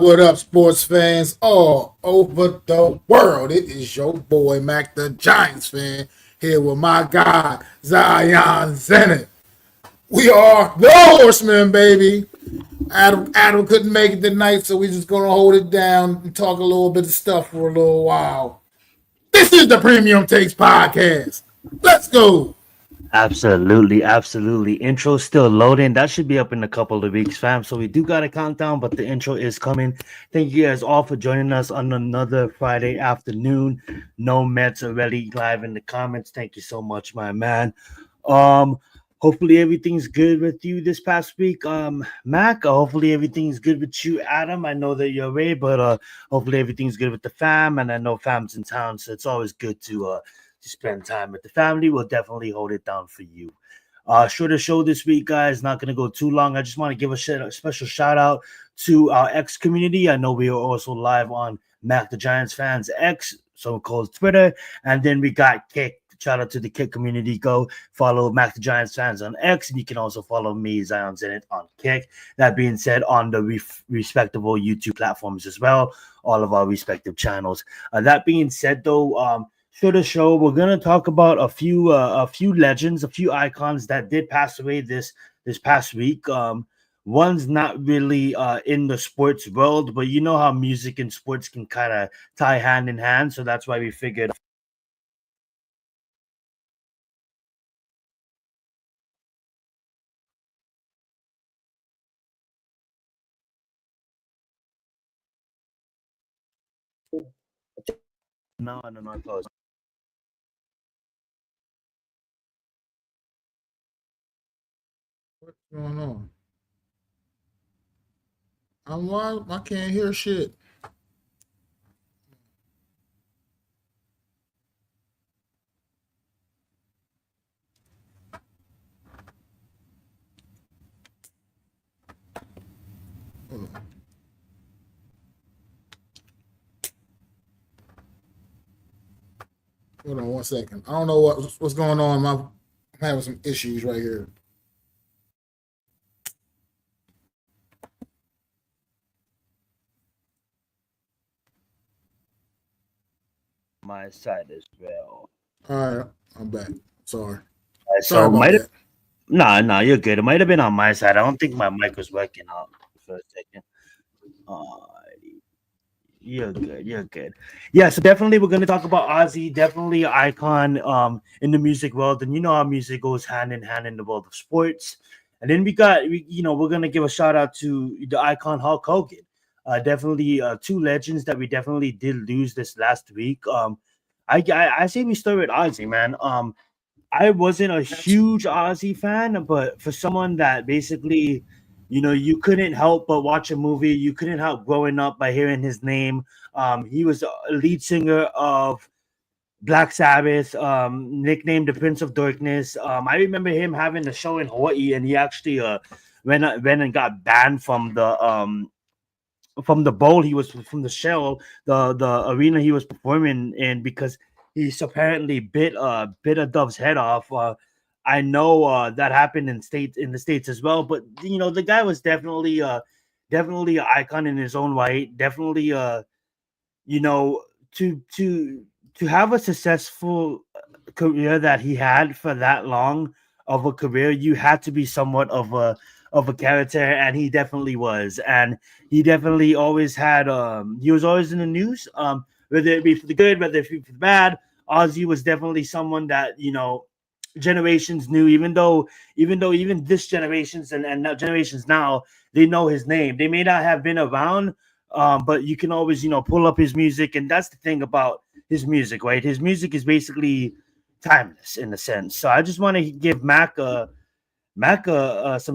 What up, sports fans all over the world? It is your boy, Mac the Giants fan, here with my guy, Zion Zenith. We are the Horsemen, baby. Adam couldn't make it tonight, so we're just going to hold it down and talk a little bit of stuff for a little while. This is the Premium Takes Podcast. Let's go. Absolutely, absolutely. Intro still loading. That should be up in a couple of weeks, fam. So we do got a countdown, but the intro is coming. Thank you guys all for joining us on another Friday afternoon. No Mets already live in the comments. Thank you so much, my man. Hopefully everything's good with you this past week. Mac, hopefully everything's good with you, Adam. I know that you're away, but hopefully everything's good with the fam, and I know fam's in town, so it's always good to spend time with the family. We'll definitely hold it down for you. Shorter show this week, guys. Not going to go too long. I just want to give a special shout out to our X community. I know we are also live on Macdagiantsfan X, so-called Twitter. And then we got Kick. Shout out to the Kick community. Go follow Macdagiantsfans on X. And you can also follow me, Zion Zenith, on Kick. That being said, on the respectable YouTube platforms as well. All of our respective channels. That being said, though, for the show, we're gonna talk about a few legends, a few icons that did pass away this past week. One's not really in the sports world, but you know how music and sports can kind of tie hand in hand, so that's why we figured. No, I apologize. What's going on? I'm live. I can't hear shit. Hold on. Hold on 1 second. I don't know what's going on. I'm having some issues right here. My side as well. All right, I'm back. Sorry. Sorry So about might have that. nah, you're good. It might have been on my side. I don't think my mic was working out for a second. Uh, You're good. You're good. Yeah, so definitely we're gonna talk about Ozzy, definitely an icon in the music world. And you know how music goes hand in hand in the world of sports. And then we're gonna give a shout out to the icon Hulk Hogan. Definitely two legends that we definitely did lose this last week. I say we start with Ozzy, man. I wasn't a huge Ozzy fan, but for someone that basically, you couldn't help but watch a movie. You couldn't help growing up by hearing his name. He was a lead singer of Black Sabbath, nicknamed the Prince of Darkness. I remember him having a show in Hawaii, and he actually went and got banned from the bowl he was from the shell, the arena he was performing in, because he's apparently bit a dove's head off. I know that happened in the states as well, but the guy was definitely an icon in his own right. Definitely you know to have a successful career that he had for that long of a career, you had to be somewhat of of a character, and he definitely was. And he definitely always had he was always in the news, whether it be for the good, whether it be for the bad. Ozzy was definitely someone that, generations knew, even this generations and now generations now, they know his name. They may not have been around, but you can always, pull up his music. And that's the thing about his music, right? His music is basically timeless in a sense. So I just want to give Mac some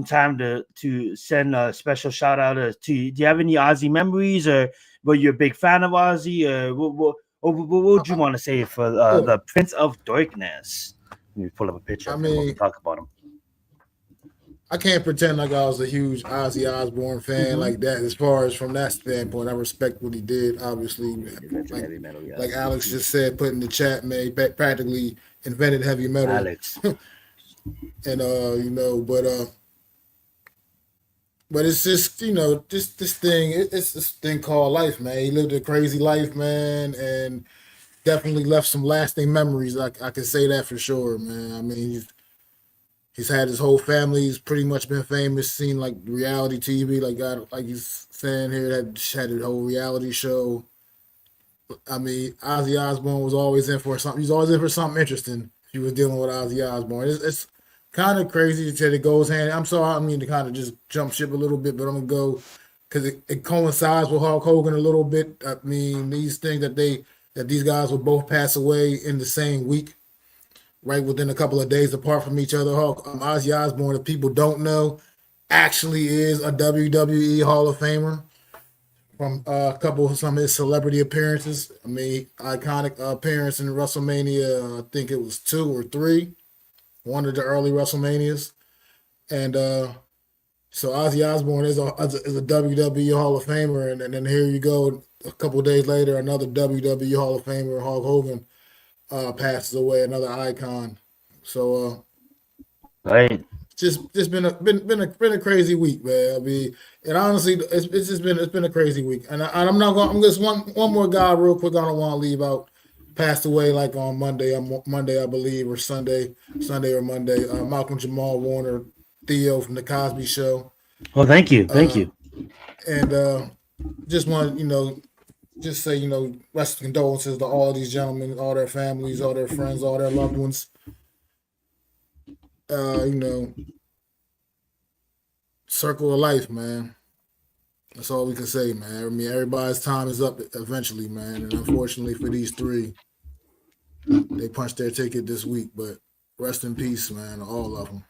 time to send a special shout out to you. Do you have any Ozzy memories, or were you a big fan of Ozzy, or what would you want to say for Oh, the Prince of Darkness? Let me pull up a picture I of him while we mean, talk about him. I can't pretend like I was a huge Ozzy Osbourne fan Mm-hmm. like that. As far as from that standpoint, I respect what he did. Obviously, Invented like heavy metal, like yes. Alex just said, put in the chat, man, he practically invented heavy metal, Alex. and but it's just just this thing. It's this thing called life, man. He lived a crazy life, man, and definitely left some lasting memories. I can say that for sure, man. I mean, he's had his whole family. He's pretty much been famous, seen like reality TV, like he's saying here that had a whole reality show. I mean, Ozzy Osbourne was always in for something. He's always in for something interesting. If you was dealing with Ozzy Osbourne, it's kind of crazy that it goes hand. I'm sorry, I mean to kind of just jump ship a little bit, but I'm gonna go because it coincides with Hulk Hogan a little bit. I mean, these things that these guys will both pass away in the same week, right within a couple of days apart from each other. Ozzy Osbourne, if people don't know, actually is a WWE Hall of Famer from a couple of some of his celebrity appearances. I mean, iconic appearance in WrestleMania. I think it was two or three, one of the early WrestleManias, and so Ozzy Osbourne is a WWE Hall of Famer, and then here you go. A couple of days later, another WWE Hall of Famer, Hulk Hogan, passes away, another icon. So Right. just been a crazy week, man. I mean, and honestly, it's just been a crazy week. And I'm not going. I'm just one more guy real quick. I don't want to leave out. Passed away like on Monday. Monday, I believe, or Sunday or Monday. Malcolm Jamal Warner, Theo from the Cosby Show, Well, thank you, thank uh, you. and just want just say rest condolences to all these gentlemen, all their families, all their friends, all their loved ones. Uh, you know, circle of life, man. That's all we can say, man. I mean, everybody's time is up eventually, man. And unfortunately for these three, they punched their ticket this week. But rest in peace, man, all of them.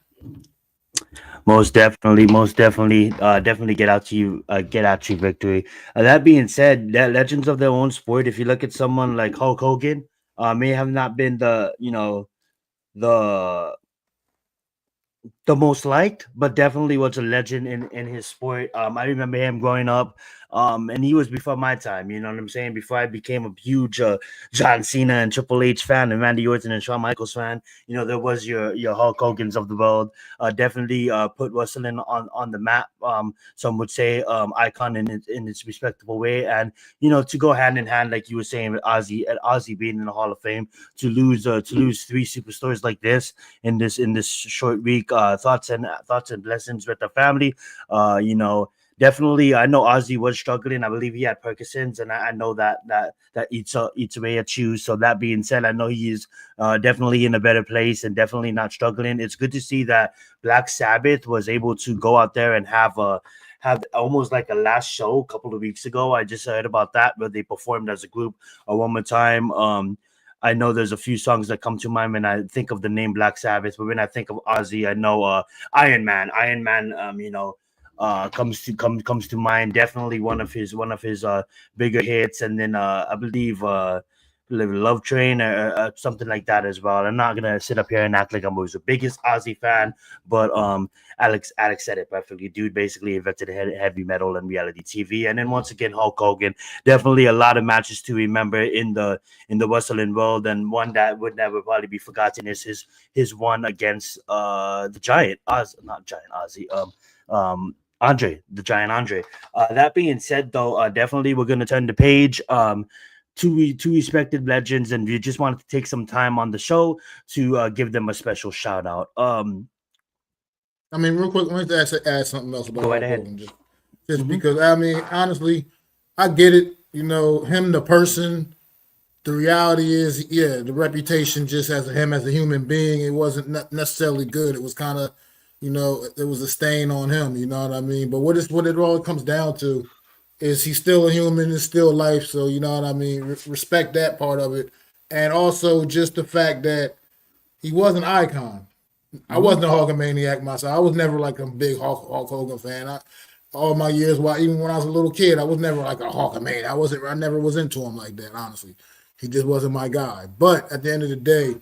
Most definitely, definitely get out you victory. That being said, that legends of their own sport. If you look at someone like Hulk Hogan, may have not been the the most liked, but definitely was a legend in his sport. I remember him growing up, and he was before my time. You know what I'm saying? Before I became a huge John Cena and Triple H fan, and Randy Orton and Shawn Michaels fan. There was your Hulk Hogan's of the world. Definitely put wrestling on the map. Some would say icon in its respectable way, and to go hand in hand, like you were saying with Ozzy being in the Hall of Fame, to lose three superstars like this in this short week. Thoughts and blessings with the family. Definitely, I know Ozzy was struggling. I believe he had Parkinson's, and I know that eats away at you. So that being said, I know he is definitely in a better place and definitely not struggling. It's good to see that Black Sabbath was able to go out there and have almost like a last show a couple of weeks ago. I just heard about that where they performed as a group one more time. I know there's a few songs that come to mind when I think of the name Black Sabbath, but when I think of Ozzy, I know Iron Man. Iron Man, comes to mind. Definitely one of his bigger hits, and then I believe Love Train or something like that as well. I'm not gonna sit up here and act like I'm always the biggest Ozzy fan, but Alex said it perfectly. Dude basically invented heavy metal and reality TV, and then once again Hulk Hogan. Definitely a lot of matches to remember in the wrestling world, and one that would never probably be forgotten is his one against the Giant Oz, not Giant Ozzy, Andre, the Giant Andre. That being said, though, definitely we're gonna turn the page. Two respected legends, and we just wanted to take some time on the show to give them a special shout out. I mean, real quick, let me add something else about Go right Hulk ahead. Hogan. Just Hmm. because, I mean, honestly, I get it. You know, him, the person, the reality is, yeah, the reputation just as him as a human being, it wasn't necessarily good. It was kind of, you know, it was a stain on him. You know what I mean? But what it all comes down to is he's still a human, it's still life. So you know what I mean. Respect that part of it, and also just the fact that he was an icon. I Hmm. wasn't a Hulkamaniac myself. I was never like a big Hulk Hogan fan. All my years, while even when I was a little kid, I was never like a Hulkamaniac. I wasn't. I never was into him like that. Honestly, he just wasn't my guy. But at the end of the day,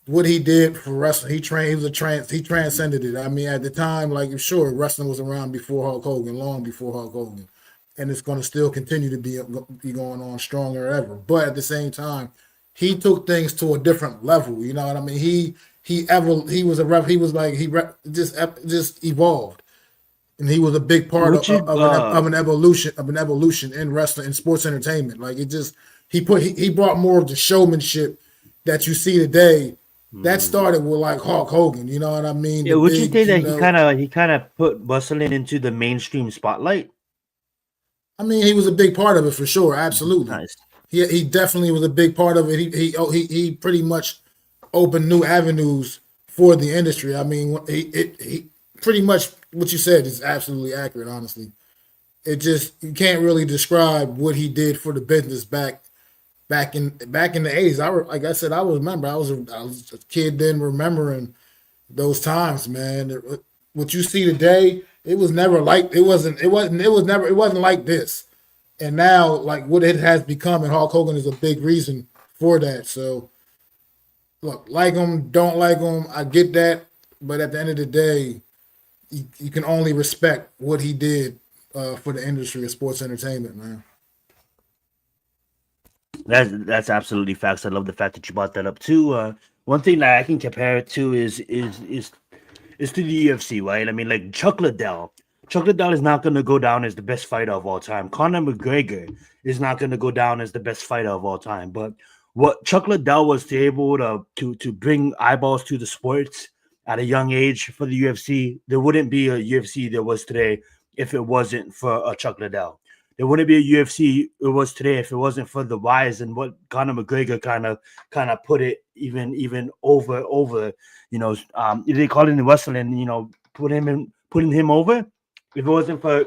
what he did for wrestling, he trained. He was a trans. He transcended it. I mean, at the time, like sure, wrestling was around before Hulk Hogan, long before Hulk Hogan, and it's going to still continue to be going on stronger ever. But at the same time, he took things to a different level. You know what I mean? He was a rep. He was like just evolved, and he was a big part Would you of an evolution in wrestling and sports entertainment. Like it just he brought more of the showmanship that you see today. That mm, started with like Hulk Hogan. You know what I mean? yeah, The would you say big, you that know. he kind of put wrestling into the mainstream spotlight? I mean, he was a big part of it for sure. Mhm. Absolutely, Nice. he definitely was a big part of it. He pretty much opened new avenues for the industry. I mean, he pretty much what you said is absolutely accurate. Honestly, it just you can't really describe what he did for the business back in the 80s. Like I said, I remember I was a kid then remembering those times, man. What you see today, it was never like it wasn't like this. And now, like what it has become, and Hulk Hogan is a big reason for that. So, look, like him, don't like him, I get that, but at the end of the day, you can only respect what he did for the industry of sports entertainment, man. That's absolutely facts. I love the fact that you brought that up too. One thing that I can compare it to is to the UFC, right? I mean, like Chuck Liddell. Chuck Liddell is not going to go down as the best fighter of all time. Conor McGregor is not going to go down as the best fighter of all time. But what Chuck Liddell was able to bring eyeballs to the sports at a young age for the UFC, there wouldn't be a UFC there was today if it wasn't for Chuck Liddell. There wouldn't be a UFC it was today if it wasn't for the rise and what Conor McGregor kind of put it even over they call it in wrestling, putting him over. If it wasn't for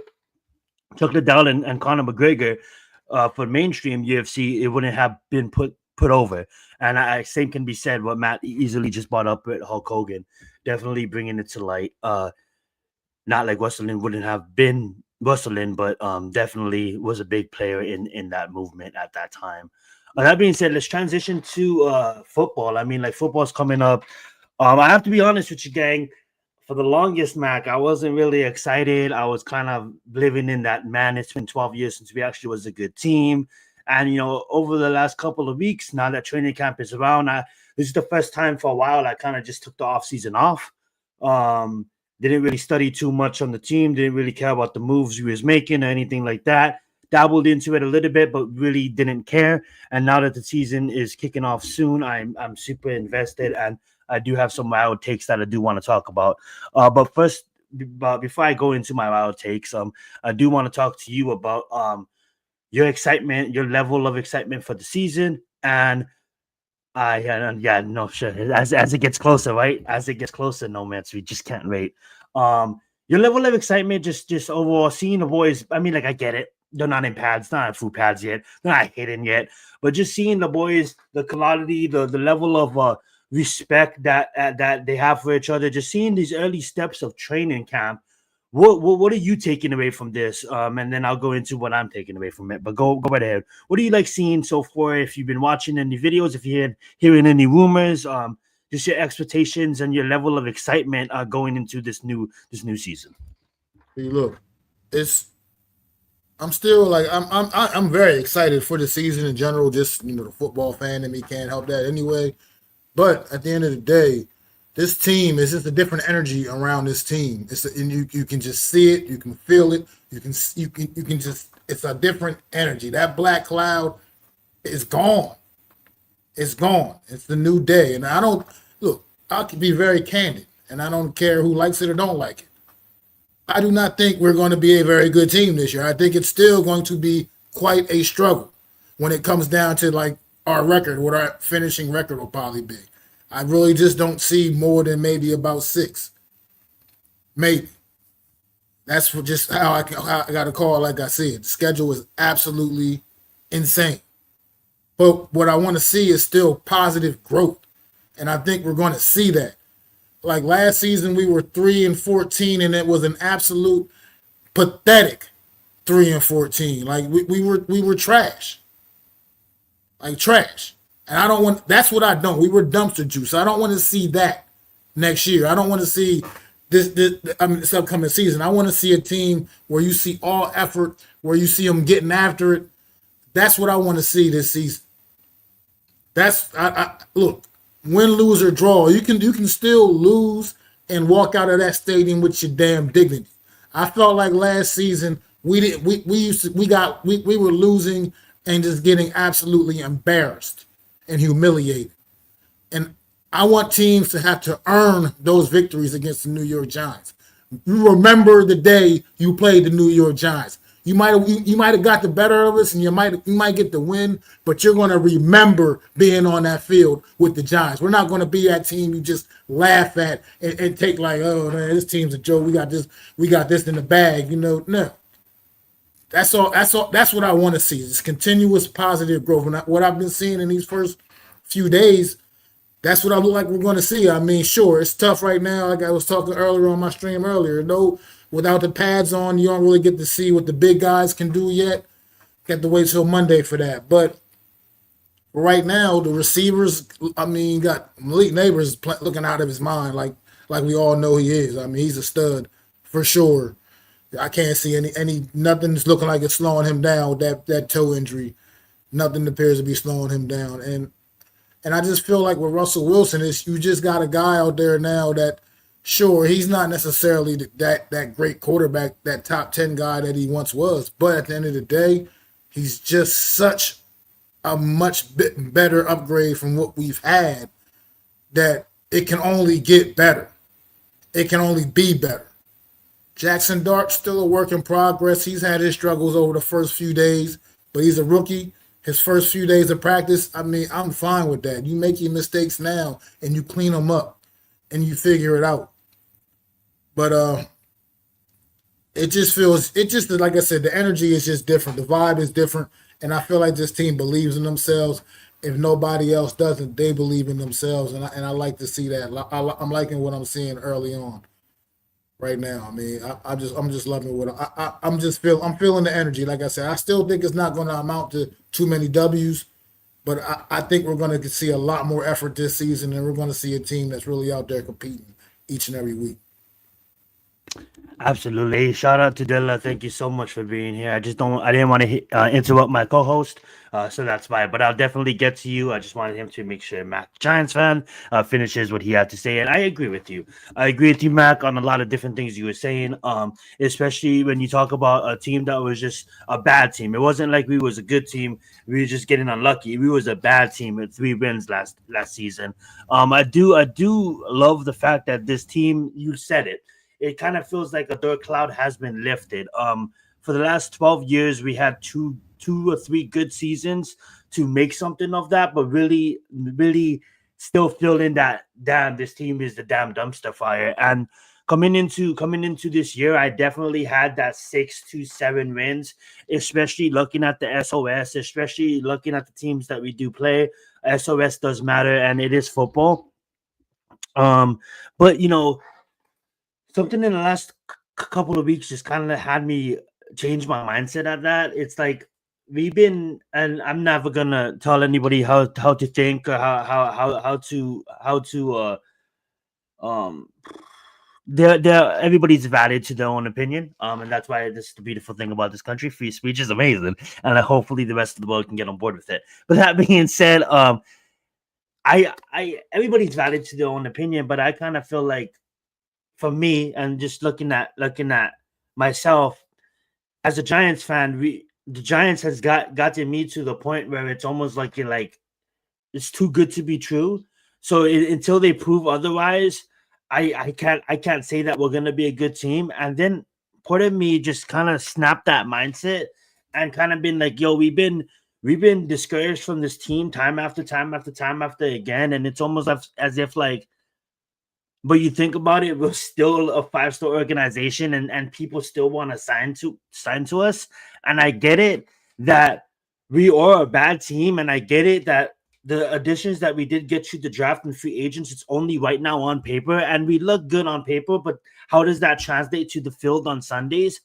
Chuck Liddell and Conor McGregor for mainstream UFC, it wouldn't have been put over. And same can be said what Matt easily just brought up with Hulk Hogan, definitely bringing it to light. Not like wrestling wouldn't have been wrestling, but definitely was a big player in that movement at that time. That being said, let's transition to football. I mean, like football's coming up. I have to be honest with you, gang. For the longest, Mac, I wasn't really excited. I was kind of living in that man. It's been 12 years since we actually was a good team, and over the last couple of weeks, now that training camp is around, this is the first time for a while I kind of just took the off season off. Um, didn't really study too much on the team. Didn't really care about the moves we was making or anything like that. Dabbled into it a little bit, but really didn't care. And now that the season is kicking off soon, I'm super invested, and I do have some wild takes that I do want to talk about. But first, but before I go into my wild takes, I do want to talk to you about your excitement, your level of excitement for the season, and yeah, no, sure. As it gets closer, right? As it gets closer, no man, we just can't wait. Your level of excitement, just overall seeing the boys. I mean, like I get it. They're not in pads, not in food pads yet. They're not hidden yet. But just seeing the boys, the quality, the level of respect that they have for each other. Just seeing these early steps of training camp. What are you taking away from this? And then I'll go into what I'm taking away from it. But go right ahead. What do you like seeing so far? If you've been watching any videos, if you're hearing any rumors, just your expectations and your level of excitement going into this new season. See, look, it's I'm still like I'm very excited for the season in general. Just the football fan in me can't help that anyway. But at the end of the day, this team is just a different energy around this team. And you can just see it, you can feel it, you can just it's a different energy. That black cloud is gone. It's gone. It's the new day. And I don't look. I can be very candid. and I don't care who likes it or don't like it. I do not think we're going to be a very good team this year. I think it's still going to be quite a struggle when it comes down to like our record, what our finishing record will probably be. I really just don't see more than maybe about 6, maybe. That's just how I got to call it like I see it. The schedule is absolutely insane. But what I want to see is still positive growth. And I think we're going to see that. Like last season, we were 3-14, and it was an absolute pathetic 3-14. Like we were trash. Like trash. And I don't want, that's what I don't. We were dumpster juice. I don't want to see that next year. I don't want to see this upcoming season. I want to see a team where you see all effort, where you see them getting after it. That's what I want to see this season. That's look, win, lose, or draw. You can still lose and walk out of that stadium with your damn dignity. I felt like last season we were losing and just getting absolutely embarrassed and humiliated. And I want teams to have to earn those victories against the New York Giants. You remember the day you played the New York Giants. You might have got the better of us, and you might get the win, but you're going to remember being on that field with the Giants. We're not going to be that team you just laugh at and take like, oh man, this team's a joke. We got this in the bag. No. That's all. That's what I want to see. Is continuous positive growth. What I've been seeing in these first few days, that's what I look like we're going to see. I mean, sure, it's tough right now. Like I was talking earlier on my stream earlier. No, without the pads on, you don't really get to see what the big guys can do yet. Got to wait till Monday for that. But right now, the receivers, I mean, got Malik Neighbors looking out of his mind like we all know he is. I mean, he's a stud for sure. I can't see nothing's looking like it's slowing him down with that toe injury. Nothing appears to be slowing him down. And I just feel like with Russell Wilson, you just got a guy out there now that, sure, he's not necessarily that great quarterback, that top 10 guy that he once was. But at the end of the day, he's just such a much better upgrade from what we've had that it can only get better. It can only be better. Jackson Dart, still a work in progress. He's had his struggles over the first few days, but he's a rookie. His first few days of practice, I mean, I'm fine with that. You make your mistakes now and you clean them up and you figure it out. But it just like I said, the energy is just different. The vibe is different. And I feel like this team believes in themselves. If nobody else doesn't, they believe in themselves. And I like to see that. I'm liking what I'm seeing early on right now. I mean, I'm just loving what I'm feeling the energy. Like I said, I still think it's not going to amount to too many W's, but I think we're going to see a lot more effort this season, and we're going to see a team that's really out there competing each and every week. Absolutely. Shout out to Dilla. Thank you so much for being here. I didn't want to interrupt my co-host, so that's why. But I'll definitely get to you. I just wanted him to make sure Mac, Giants fan, finishes what he had to say. And I agree with you. I agree with you, Mac, on a lot of different things you were saying. Especially when you talk about a team that was just a bad team. It wasn't like we was a good team. We were just getting unlucky. We was a bad team with 3 wins last season. I do love the fact that this team, you said it. It kind of feels like a dark cloud has been lifted. For the last 12 years, we had two or three good seasons to make something of that, but really, really still feeling that, damn, this team is the damn dumpster fire. And coming into this year, I definitely had that 6 to 7 wins, especially looking at the SOS, especially looking at the teams that we do play. SOS does matter, and it is football. But something in the last couple of weeks just kind of had me change my mindset at that. It's like and I'm never gonna tell anybody how to think or how to everybody's valid to their own opinion. And that's why this is the beautiful thing about this country. Free speech is amazing, and hopefully the rest of the world can get on board with it. But that being said, I everybody's valid to their own opinion, but I kind of feel like, for me, and just looking at myself as a Giants fan, the Giants has gotten me to the point where it's almost like it's too good to be true. So until they prove otherwise, I can't say that we're gonna be a good team. And then part of me just kind of snapped that mindset and kind of been like, yo, we've been discouraged from this team time after time after time after again, and it's almost as if like, but you think about it, we're still a 5-star organization, and people still want to sign to us. And I get it that we are a bad team, and I get it that the additions that we did get through the draft and free agents, it's only right now on paper, and we look good on paper, but how does that translate to the field on Sundays?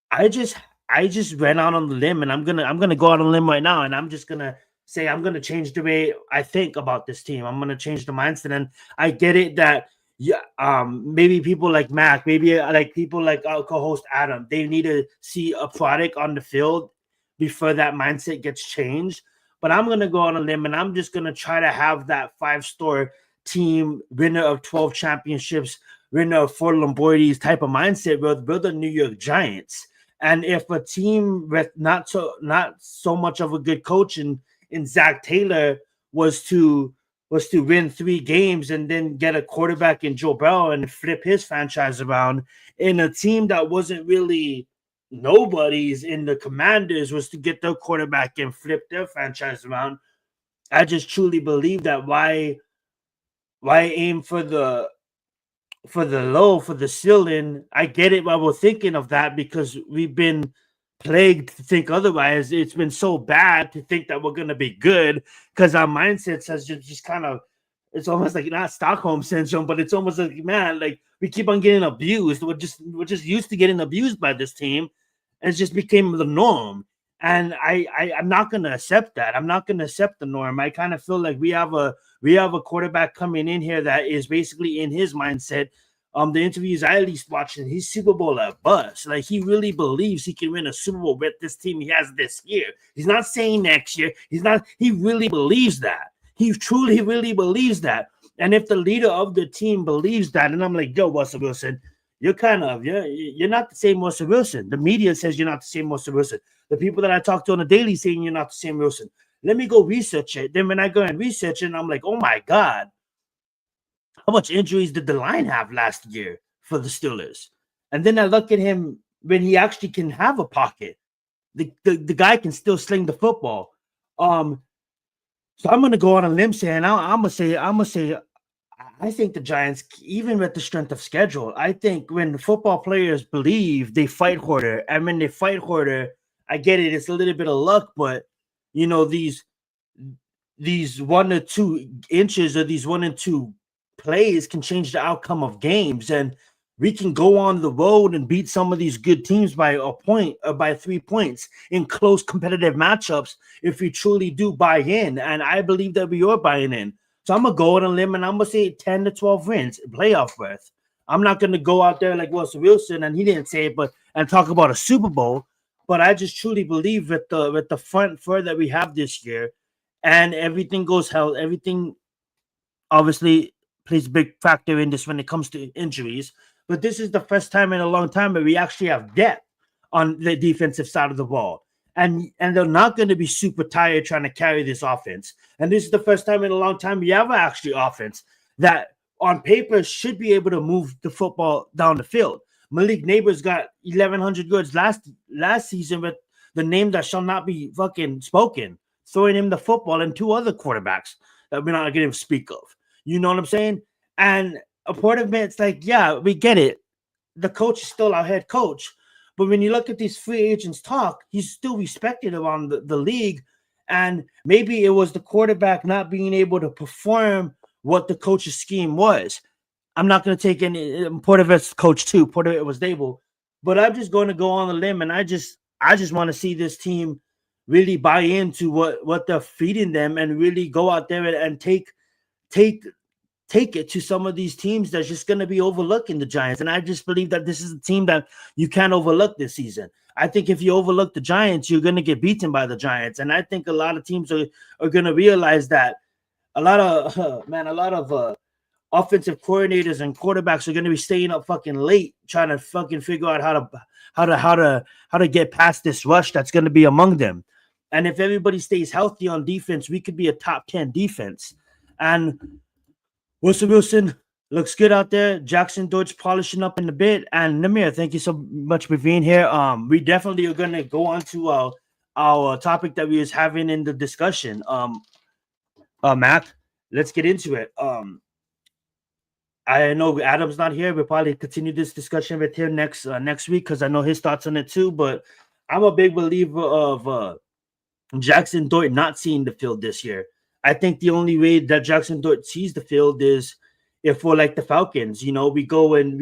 I just I just went out on the limb, and I'm gonna go out on a limb right now, and I'm just gonna say I'm gonna change the way I think about this team. I'm gonna change the mindset, and I get it that yeah, maybe people like Mac, maybe like people like our co-host Adam, they need to see a product on the field before that mindset gets changed. But I'm gonna go on a limb, and I'm just gonna try to have that 5-star team, winner of 12 championships, winner of 4 Lombardis type of mindset. We're the New York Giants. And if a team with not so much of a good coach in Zach Taylor was to win 3 games and then get a quarterback in Joe Burrow and flip his franchise around, in a team that wasn't really nobody's in the Commanders, was to get their quarterback and flip their franchise around. I just truly believe that why aim for the ceiling. I get it why we're thinking of that, because we've been plagued to think otherwise. It's been so bad to think that we're gonna be good, because our mindsets has just kind of, it's almost like not Stockholm syndrome, but it's almost like, man, like we keep on getting abused. We're just used to getting abused by this team, and it just became the norm. And I'm not gonna accept that. I'm not gonna accept the norm. I kind of feel like we have a quarterback coming in here that is basically in his mindset. The interviews I at least watched, he's Super Bowl at bust. Like, he really believes he can win a Super Bowl with this team he has this year. He's not saying next year. He really believes that. He truly, really believes that. And if the leader of the team believes that, and I'm like, yo, Russell Wilson, you're not the same Russell Wilson. The media says you're not the same Russell Wilson. The people that I talk to on a daily saying you're not the same Wilson. Let me go research it. Then when I go and research it, I'm like, oh my God, how much injuries did the line have last year for the Steelers? And then I look at him when he actually can have a pocket. The guy can still sling the football. So I'm gonna go on a limb saying I'm gonna say I think the Giants, even with the strength of schedule, I think when football players believe, they fight harder. And when they fight harder, I get it, it's a little bit of luck, but you know, these 1 or 2 inches or these 1 or 2 plays can change the outcome of games. And we can go on the road and beat some of these good teams by a point or by 3 points in close competitive matchups if we truly do buy in. And I believe that we are buying in. So I'm gonna go on a limb, and I'm gonna say 10 to 12 wins, playoff berth. I'm not gonna go out there like Russell Wilson, and he didn't say it, but and talk about a Super Bowl. But I just truly believe with the front four that we have this year, and everything goes hell, everything obviously plays a big factor in this when it comes to injuries. But this is the first time in a long time where we actually have depth on the defensive side of the ball. And they're not going to be super tired trying to carry this offense. And this is the first time in a long time we have actually offense that on paper should be able to move the football down the field. Malik Neighbors got 1,100 yards last season with the name that shall not be fucking spoken, throwing him the football, and 2 other quarterbacks that we're not going to speak of. You know what I'm saying? And a part of me, it's like, yeah, we get it. The coach is still our head coach. But when you look at these free agents talk, he's still respected around the league. And maybe it was the quarterback not being able to perform what the coach's scheme was. I'm not going to take any part of it's coach too. Part of it was Dable. But I'm just going to go on the limb, and I just want to see this team really buy into what they're feeding them, and really go out there and take it to some of these teams that's just going to be overlooking the Giants. And I just believe that this is a team that you can't overlook this season. I think if you overlook the Giants, you're going to get beaten by the Giants. And I think a lot of teams are going to realize that a lot of offensive coordinators and quarterbacks are going to be staying up fucking late trying to fucking figure out how to get past this rush that's going to be among them. And if everybody stays healthy on defense, we could be a top 10 defense. And Russell Wilson, Looks good out there. Jackson Deutsch polishing up in a bit. And Namir, thank you so much for being here. We definitely are gonna go on to our topic that we was having in the discussion. Mac, let's get into it. I know Adam's not here. We'll probably continue this discussion with him next week because I know his thoughts on it too. But I'm a big believer of Jackson Dort not seeing the field this year. I think the only way that Jackson Dort sees the field is if we're like the Falcons. We go and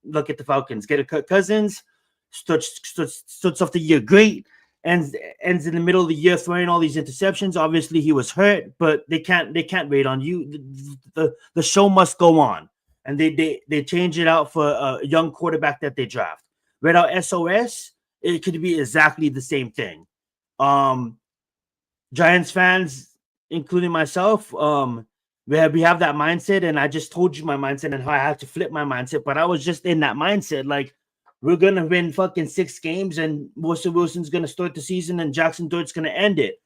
look at the Falcons, get a Kirk Cousins, starts off the year great, ends in the middle of the year throwing all these interceptions. Obviously, he was hurt, but they can't wait on you. The show must go on, and they change it out for a young quarterback that they draft. Without SOS, it could be exactly the same thing. Giants fans, including myself, we have that mindset, and I just told you my mindset and how I had to flip my mindset. But I was just in that mindset, like we're gonna win fucking 6 games, and Wilson's gonna start the season, and Jackson Dort's gonna end it.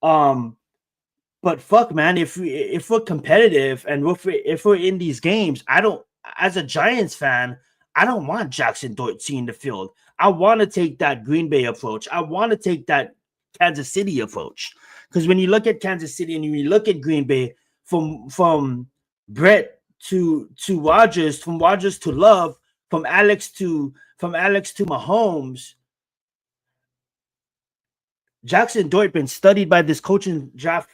But fuck, man, if we're competitive and if we're in these games, as a Giants fan, I don't want Jackson Dort seeing the field. I want to take that Green Bay approach. I want to take that Kansas City approach. Because when you look at Kansas City and you look at Green Bay, from Brett to Rodgers, from Rodgers to Love, from Alex to Mahomes, Jackson Dort been studied by this coaching draft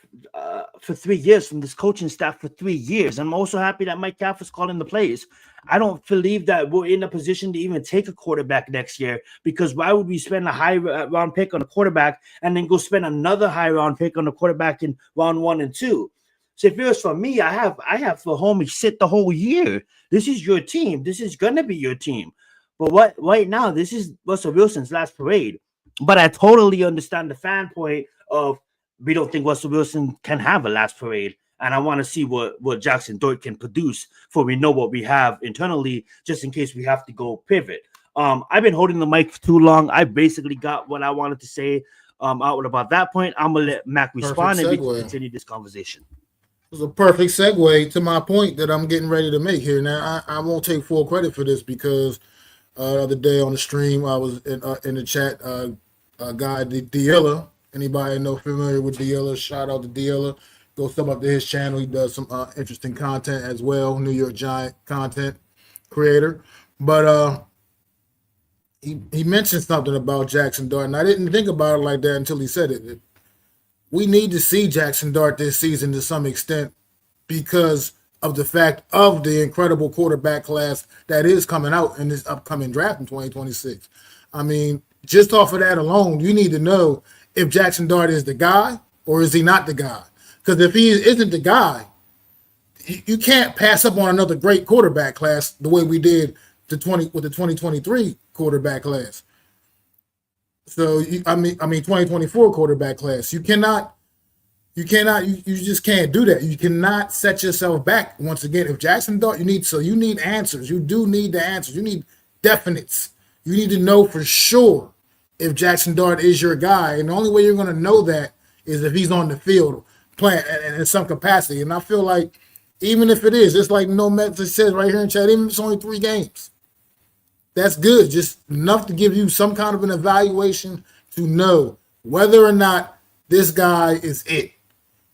for 3 years, from this coaching staff for 3 years. I'm also happy that Mike Kafka's calling the plays. I don't believe that we're in a position to even take a quarterback next year, because why would we spend a high round pick on a quarterback and then go spend another high round pick on a quarterback in round 1 and 2? So if it was for me, I have for homie sit the whole year. This is your team. This is gonna be your team. But right now, this is Russell Wilson's last parade. But I totally understand the fan point of we don't think Russell Wilson can have a last parade. And I want to see what Jackson Dort can produce, for we know what we have internally, just in case we have to go pivot. I've been holding the mic for too long. I basically got what I wanted to say out about that point. I'm going to let Mac respond and we can continue this conversation. It was a perfect segue to my point that I'm getting ready to make here. Now, I won't take full credit for this, because the other day on the stream, I was in the chat, guy, Deilla. Anybody know familiar with Deilla? Shout out to Deilla. Go sub up to his channel. He does some interesting content as well. New York Giant content creator. But he mentioned something about Jackson Dart, and I didn't think about it like that until he said it. We need to see Jackson Dart this season to some extent, because of the fact of the incredible quarterback class that is coming out in this upcoming draft in 2026. I mean, just off of that alone, you need to know if Jackson Dart is the guy or is he not the guy. Because if he isn't the guy, you can't pass up on another great quarterback class the way we did with the 2023 quarterback class. So, I mean 2024 quarterback class. You just can't do that. You cannot set yourself back once again. If Jackson Dart, you need answers. You do need the answers. You need definites. You need to know for sure if Jackson Dart is your guy. And the only way you're going to know that is if he's on the field playing in some capacity. And I feel like even if it is, it's like No Method says right here in chat, even if it's only 3 games, that's good. Just enough to give you some kind of an evaluation to know whether or not this guy is it.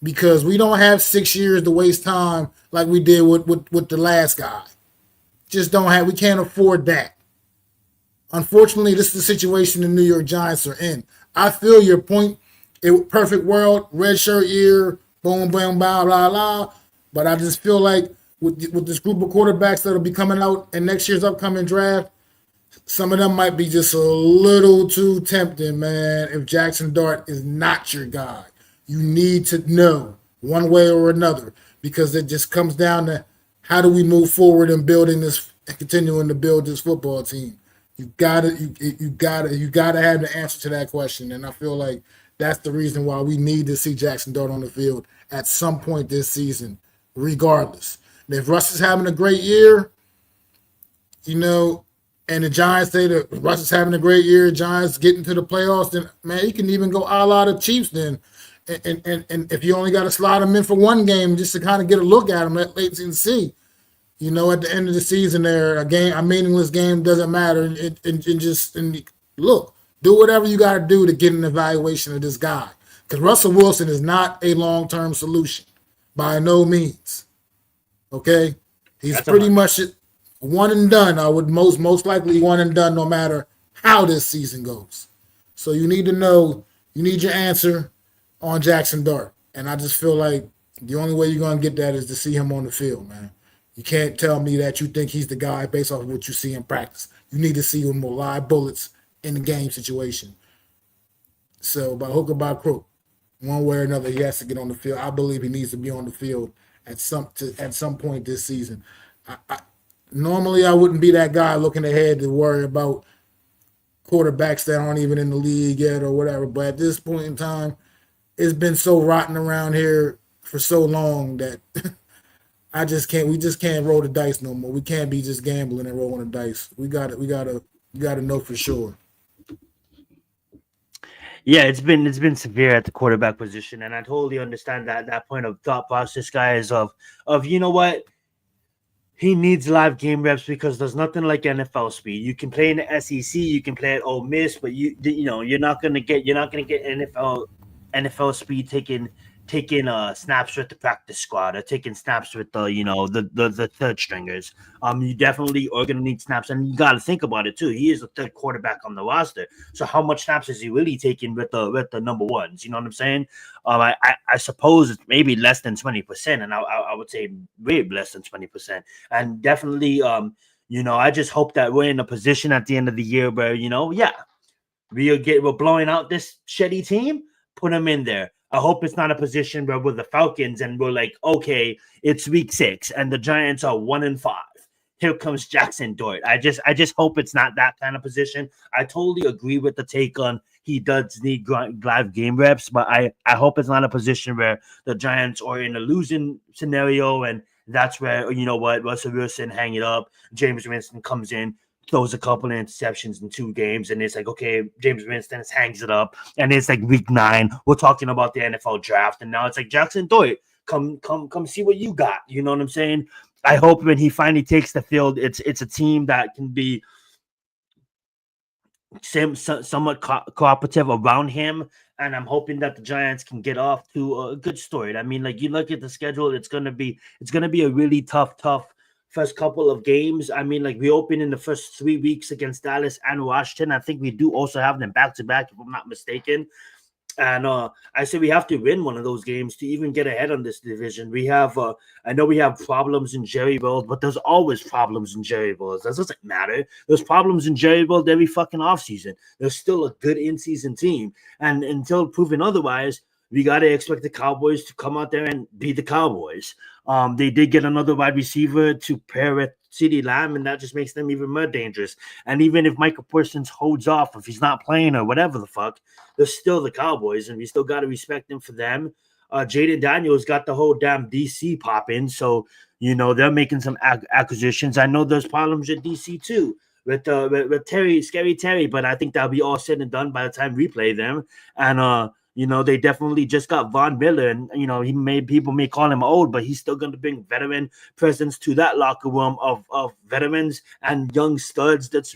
Because we don't have 6 years to waste time like we did with the last guy. We can't afford that. Unfortunately, this is the situation the New York Giants are in. I feel your point. Perfect world, red shirt year, boom, boom, blah, blah, blah. But I just feel like with this group of quarterbacks that will be coming out in next year's upcoming draft, some of them might be just a little too tempting, man. If Jackson Dart is not your guy, you need to know one way or another, because it just comes down to how do we move forward in building this and continuing to build this football team. You gotta have the answer to that question, and I feel like that's the reason why we need to see Jackson Dart on the field at some point this season, regardless. And if Russ is having a great year, and the Giants say that Russ is having a great year, Giants getting to the playoffs, then, man, you can even go a la the Chiefs then. And if you only got to slide him in for one game just to kind of get a look at him, late and see, At the end of the season, a meaningless game doesn't matter. Look, do whatever you got to do to get an evaluation of this guy, because Russell Wilson is not a long term solution by no means. Okay, he's That's a pretty hundred. much one and done. I would most likely one and done, no matter how this season goes. So you need to know, you need your answer on Jackson Dart, and I just feel like the only way you're gonna get that is to see him on the field, man. You can't tell me that you think he's the guy based off of what you see in practice. You need to see him with live bullets in the game situation. So by hook or by crook, one way or another, he has to get on the field. I believe he needs to be on the field at some point this season. Normally, I wouldn't be that guy looking ahead to worry about quarterbacks that aren't even in the league yet or whatever. But at this point in time, it's been so rotten around here for so long that I just can't. We just can't roll the dice no more. We can't be just gambling and rolling the dice. We got to know for sure. Yeah, it's been severe at the quarterback position, and I totally understand that point of thought process, guys. Of you know what, he needs live game reps because there's nothing like NFL speed. You can play in the SEC, you can play at Ole Miss, but you're not gonna get NFL speed taking snaps with the practice squad or taking snaps with the third stringers. You definitely are gonna need snaps, and you got to think about it too. He is the third quarterback on the roster, so how much snaps is he really taking with the number ones? You know what I'm saying? I suppose it's maybe less than 20%, and I would say way less than 20%, and definitely I just hope that we're in a position at the end of the year where yeah, we're blowing out this shitty team. Put them in there. I hope it's not a position where we're the Falcons and we're like, okay, it's week 6 and the Giants are 1-5. Here comes Jackson Dort. I just hope it's not that kind of position. I totally agree with the take on he does need live game reps, but I hope it's not a position where the Giants are in a losing scenario and that's where Russell Wilson hang it up. James Winston comes in, throws a couple of interceptions in 2 games, and it's like, okay, James Winston hangs it up, and it's like week 9. We're talking about the NFL draft, and now it's like Jackson Dort, come see what you got. You know what I'm saying? I hope when he finally takes the field, it's a team that can be somewhat cooperative around him, and I'm hoping that the Giants can get off to a good start. I mean, like you look at the schedule, it's gonna be a really tough first couple of games. I mean, like we open in the first 3 weeks against Dallas and Washington. I think we do also have them back to back, if I'm not mistaken. And I say we have to win one of those games to even get ahead on this division. I know we have problems in Jerry World, but there's always problems in Jerry World. That doesn't matter. There's problems in Jerry World every fucking offseason. There's still a good in-season team. And until proven otherwise, we got to expect the Cowboys to come out there and beat the Cowboys. They did get another wide receiver to pair with CeeDee Lamb, and that just makes them even more dangerous. And even if Michael Parsons holds off, if he's not playing or whatever the fuck, they're still the Cowboys, and we still got to respect them for them. Jaden Daniels got the whole damn DC popping, so they're making some acquisitions. I know there's problems with DC too with Terry, Scary Terry, but I think that'll be all said and done by the time we play them. And they definitely just got Von Miller, and people may call him old, but he's still going to bring veteran presence to that locker room of veterans and young studs. That's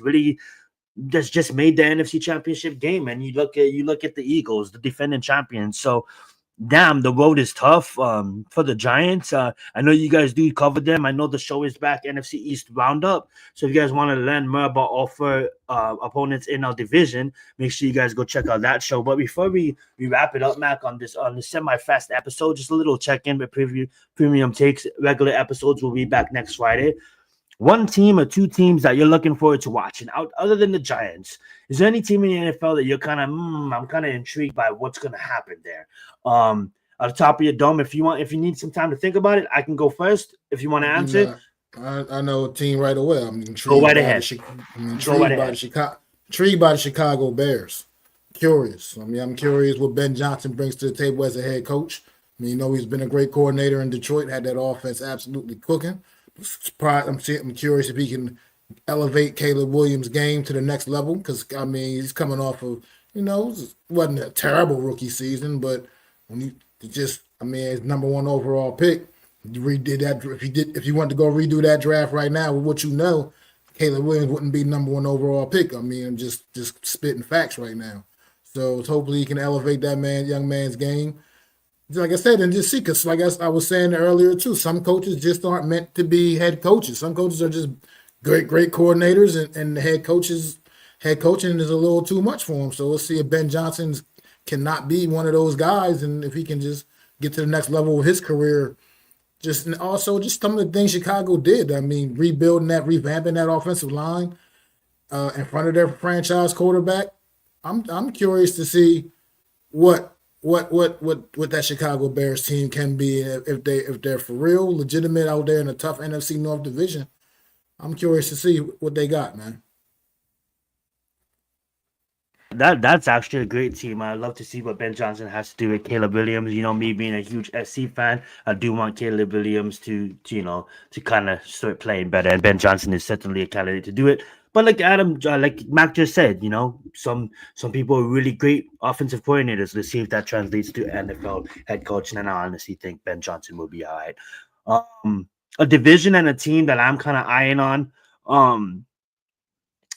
just made the NFC Championship game. And you look at the Eagles, the defending champions. So damn, the road is tough for the Giants. I know you guys do cover them. I know the show is back, NFC East Roundup. So if you guys want to learn more about all 4 opponents in our division, make sure you guys go check out that show. But before we wrap it up, Mac, on this semi-fast episode, just a little check-in with premium takes. Regular episodes will be back next Friday. One team or 2 teams that you're looking forward to watching other than the Giants? Is there any team in the NFL that you're I'm kind of intrigued by what's going to happen there? At the top of your dome, if you need some time to think about it, I can go first. If you want to answer, I know a team right away. I'm intrigued. Go right ahead. Intrigued by the Chicago Bears. Curious. I mean, I'm curious what Ben Johnson brings to the table as a head coach. I mean, he's been a great coordinator in Detroit, had that offense absolutely cooking. I'm curious if he can elevate Caleb Williams' game to the next level, because I mean he's coming off of it wasn't a terrible rookie season, but when his number 1 overall pick, You redid that if you want to go redo that draft right now with what you know, Caleb Williams wouldn't be number one overall pick. I mean, I'm just spitting facts right now. So hopefully he can elevate that young man's game. Like I said, and just see, because like I was saying earlier too, some coaches just aren't meant to be head coaches. Some coaches are just great coordinators, and head coaching is a little too much for them. So we'll see if Ben Johnson cannot be one of those guys, and if he can just get to the next level of his career. Just and also just some of the things Chicago did. I mean, revamping that offensive line in front of their franchise quarterback. I'm curious to see what that Chicago Bears team can be if they're for real legitimate out there in a tough NFC North division. I'm curious to see what they got, man. That's actually a great team. I'd love to see what Ben Johnson has to do with Caleb Williams. You know, me being a huge SC fan, I do want Caleb Williams to kind of start playing better. And Ben Johnson is certainly a candidate to do it. But like Mac just said, some people are really great offensive coordinators. Let's see if that translates to NFL head coach. And I honestly think Ben Johnson will be all right. A division and a team that I'm kind of eyeing on.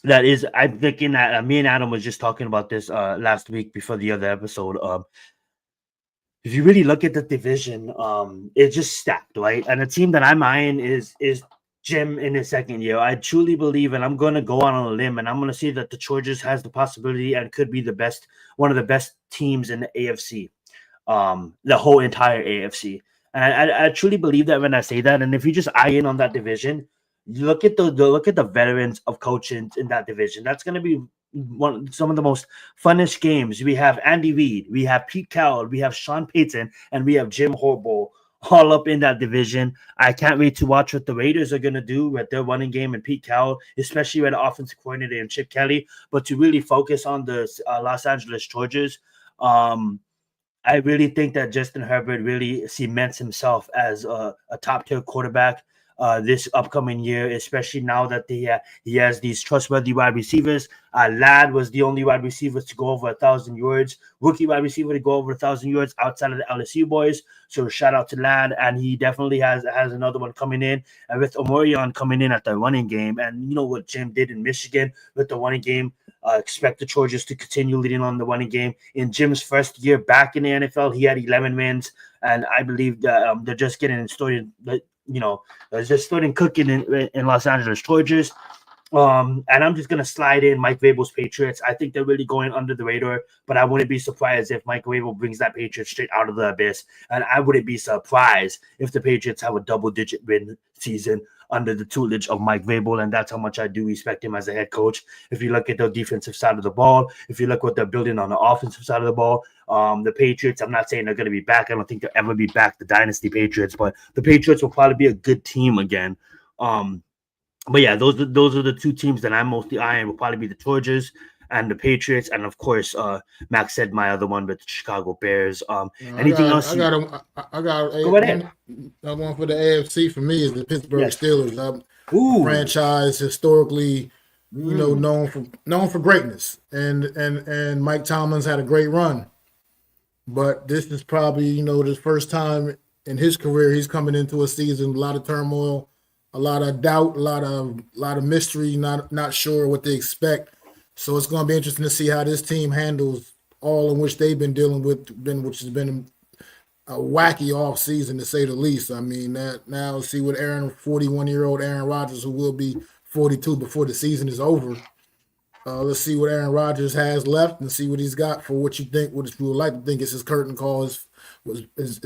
That is, I'm thinking that me and Adam was just talking about this last week before the other episode. If you really look at the division, it's just stacked, right? And the team that I'm eyeing is Jim in his second year. I truly believe, and I'm going to go out on a limb, and I'm going to say that the Chargers has the possibility and could be one of the best teams in the AFC, the whole entire AFC. And I truly believe that when I say that. And if you just eye in on that division, you look at the veterans of coaching in that division. That's going to be some of the most funnest games. We have Andy Reid, we have Pete Carroll, we have Sean Payton, and we have Jim Harbaugh all up in that division. I can't wait to watch what the Raiders are going to do with their running game and Pete Carroll, especially with the offensive coordinator and Chip Kelly. But to really focus on the Los Angeles Chargers, I really think that Justin Herbert really cements himself as a top-tier quarterback this upcoming year, especially now that he has these trustworthy wide receivers. Ladd was the only wide receiver to go over 1,000 yards, rookie wide receiver to go over 1,000 yards outside of the LSU boys. So shout out to Ladd, and he definitely has another one coming in. And with Omarion coming in at the running game, and you know what Jim did in Michigan with the running game. Expect the Chargers to continue leading on the running game. In Jim's first year back in the NFL, he had 11 wins, and I believe that they're just getting started. Just starting cooking in Los Angeles Chargers. And I'm just gonna slide in Mike Vrabel's Patriots. I think they're really going under the radar, but I wouldn't be surprised if Mike Vrabel brings that Patriots straight out of the abyss. And I wouldn't be surprised if the Patriots have a double-digit win season under the tutelage of Mike Vrabel, and that's how much I do respect him as a head coach. If you look at the defensive side of the ball, if you look what they're building on the offensive side of the ball, the Patriots, I'm not saying they're going to be back. I don't think they'll ever be back, the dynasty Patriots, but the Patriots will probably be a good team again. But yeah, those are the two teams that I'm mostly eyeing. Will probably be the Chargers and the Patriots, and of course, Max said my other one with the Chicago Bears. Anything else? I got go ahead. One for the AFC for me is the Pittsburgh Steelers. Ooh. Franchise historically, known for greatness, and Mike Tomlin's had a great run, but this is probably the first time in his career he's coming into a season with a lot of turmoil, a lot of doubt, a lot of mystery, not sure what they expect. So it's going to be interesting to see how this team handles all in which they've been dealing with, which has been a wacky off season to say the least. I mean, now see what 41-year-old Aaron Rodgers, who will be 42 before the season is over. Let's see what Aaron Rodgers has left and see what he's got for what you would like to think is his curtain call is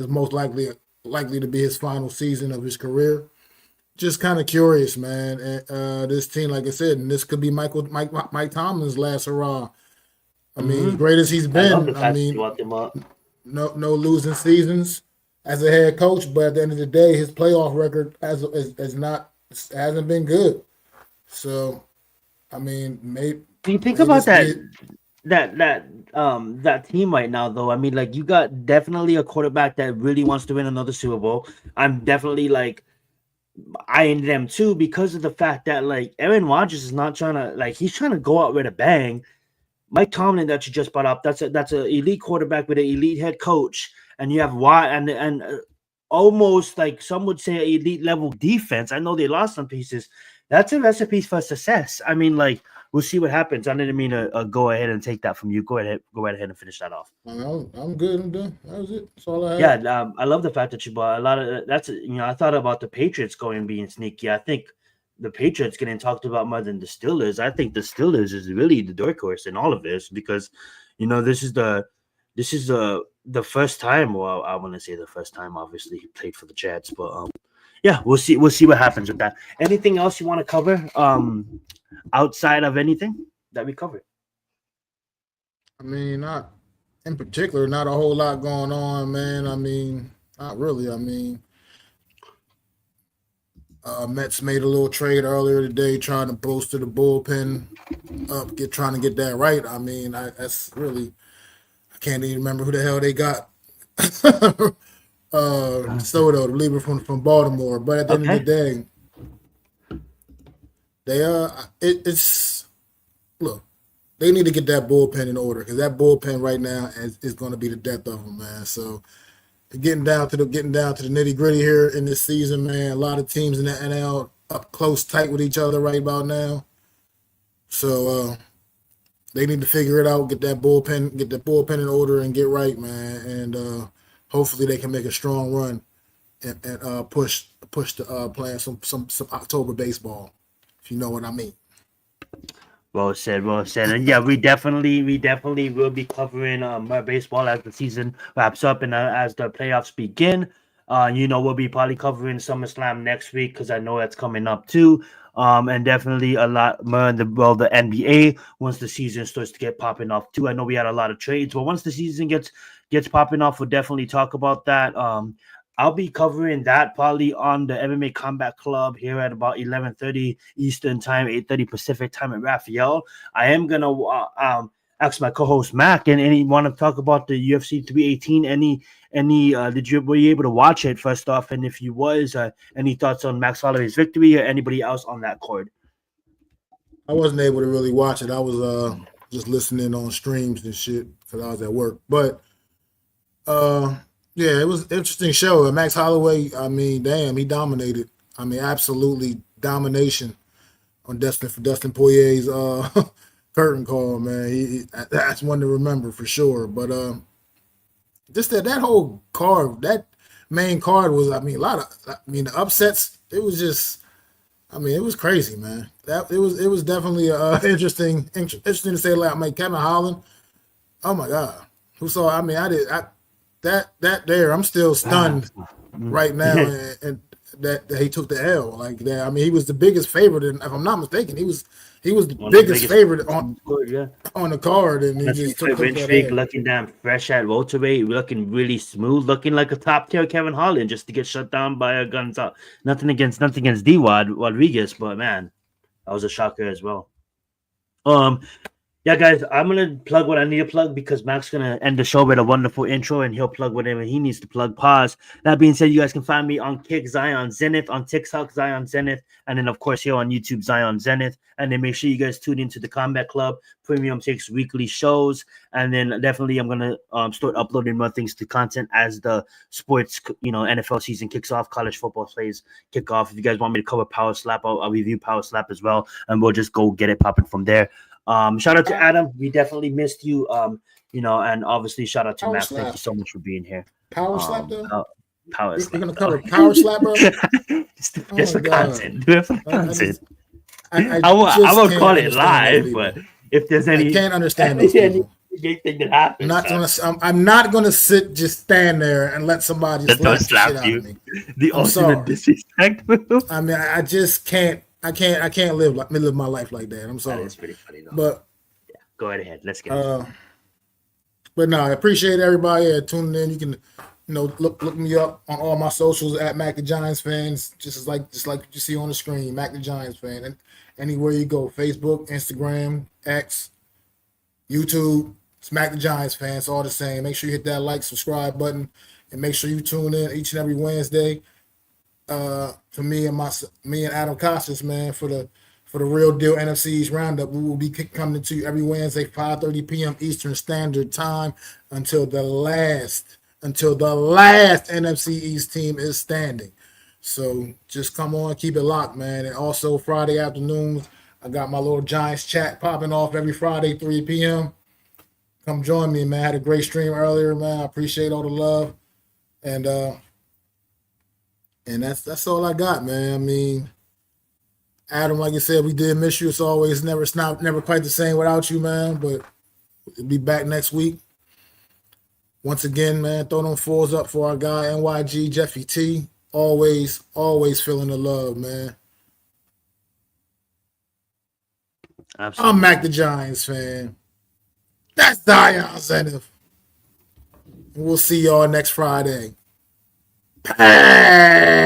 most likely to be his final season of his career. Just kind of curious, man. This team, like I said, and this could be Mike Tomlin's last hurrah. I mean, as great as he's been, no losing seasons as a head coach, but at the end of the day, his playoff record hasn't been good. So, I mean, maybe. Do you think about that team right now, though? I mean, like, you got definitely a quarterback that really wants to win another Super Bowl. I'm definitely eyeing them too, because of the fact that Aaron Rodgers is not trying to he's trying to go out with a bang. Mike Tomlin that you just brought up, that's an elite quarterback with an elite head coach, and you have almost like some would say elite level defense. I know they lost some pieces. That's a recipe for success. I mean, like we'll see what happens. I didn't mean to go ahead and take that from you. Go right ahead and finish that off. I'm good. I'm done. That was it. That's all I Yeah, had. I love the fact that you bought a lot of that's I thought about the Patriots going being sneaky. I think the Patriots getting talked about more than the Steelers. I think the Steelers is really the dark horse in all of this because this is the first time. Well, I want to say the first time. Obviously, he played for the Jets, but yeah, we'll see. We'll see what happens with that. Anything else you want to cover? Outside of anything that we covered. I mean, not in particular, not a whole lot going on, man. I mean, not really. I mean, Mets made a little trade earlier today, trying to bolster the bullpen up, trying to get that right. I mean, that's really I can't even remember who the hell they got. Soto, the reliever from Baltimore. But at the end of the Okay. day, it's look. They need to get that bullpen in order because that bullpen right now is going to be the death of them, man. So getting down to the nitty gritty here in this season, man. A lot of teams in the NL up close, tight with each other right about now. So they need to figure it out, get that bullpen in order, and get right, man. And hopefully they can make a strong run and push to playing some October baseball, if you know what I mean. Well said, well said. And yeah, we definitely will be covering baseball as the season wraps up and as the playoffs begin. We'll be probably covering SummerSlam next week because I know that's coming up too. And definitely a lot more in the NBA once the season starts to get popping off too. I know we had a lot of trades, but once the season gets popping off, we'll definitely talk about that. I'll be covering that probably on the MMA Combat Club here at about 11:30 Eastern Time, 8:30 Pacific Time at Raphael. I am gonna ask my co-host Mac and any want to talk about the UFC 318. Any were you able to watch it first off? And if you was, any thoughts on Max Holloway's victory or anybody else on that card? I wasn't able to really watch it. I was just listening on streams and shit because I was at work. But uh, yeah, it was an interesting show. And Max Holloway, I mean, damn, he dominated. I mean, absolutely domination on Dustin Poirier's curtain call, man. That's one to remember for sure. But just that whole card, that main card was, I mean, the upsets. It was just, I mean, it was crazy, man. It was definitely interesting to say. Like, I mean, Kevin Holland. Oh my God, who saw? I mean, I did. That there. I'm still stunned right now, and that he took the L like that. I mean, he was the biggest favorite, and if I'm not mistaken, he was the One of the biggest biggest favorite yeah. on the card, and he Honestly, just took bench that streak L. looking damn fresh at welterweight, looking really smooth, looking like a top tier Kevin Holland just to get shut down by a guns out. Nothing against D Rodriguez, but man, that was a shocker as well. Um, yeah, guys, I'm gonna plug what I need to plug because Mac's gonna end the show with a wonderful intro, and he'll plug whatever he needs to plug. Pause. That being said, you guys can find me on Kick Zion Zenith, on TikTok Zion Zenith, and then of course here on YouTube Zion Zenith. And then make sure you guys tune into the Combat Club. Premium takes weekly shows, and then definitely I'm gonna start uploading more things to content as the sports, NFL season kicks off, college football plays kick off. If you guys want me to cover Power Slap, I'll review Power Slap as well, and we'll just go get it popping from there. Shout out to Adam. We definitely missed you. And obviously shout out to Power Max. Thank you slap, so much for being here. power slap though. Power You're slap. gonna cover power slap, bro? Oh Just my for God, content. Do it for I content. just I I just won't can't call it understand those live, but people. if there's I any can't understand those anything people. that I'm happens, not gonna. I'm not gonna sit just stand there and let somebody that don't slap the shit slap out of you. me. The I'm ultimate sorry. disrespect. I mean, I just can't. I can't live my life like that. I'm That sorry, is pretty funny though. but Go right ahead. Let's get it. uh, but no, I appreciate everybody tuning in. You can, look me up on all my socials at Mac the Giants fans, just like you see on the screen, Mac the Giants fan, and anywhere you go, Facebook, Instagram, X, YouTube, Smack the Giants fans, all the same. Make sure you hit that like, subscribe button, and make sure you tune in each and every Wednesday for me and Adam Costas, man, for the real deal NFC's roundup. We will be coming to you every Wednesday, 5:30 p.m. Eastern Standard Time until the last until the last NFC East team is standing. So just come on, keep it locked, man. And also Friday afternoons, I got my little Giants chat popping off every Friday, 3 p.m. Come join me, man. I had a great stream earlier, man. I appreciate all the love. And that's all I got, man. I mean, Adam, like I said, we did miss you. It's always never quite the same without you, man. But we'll be back next week. Once again, man, throw them fours up for our guy NYG Jeffy T. Always feeling the love, man. Absolutely. I'm Mac the Giants fan. That's Zion Zenith. We'll see y'all next Friday.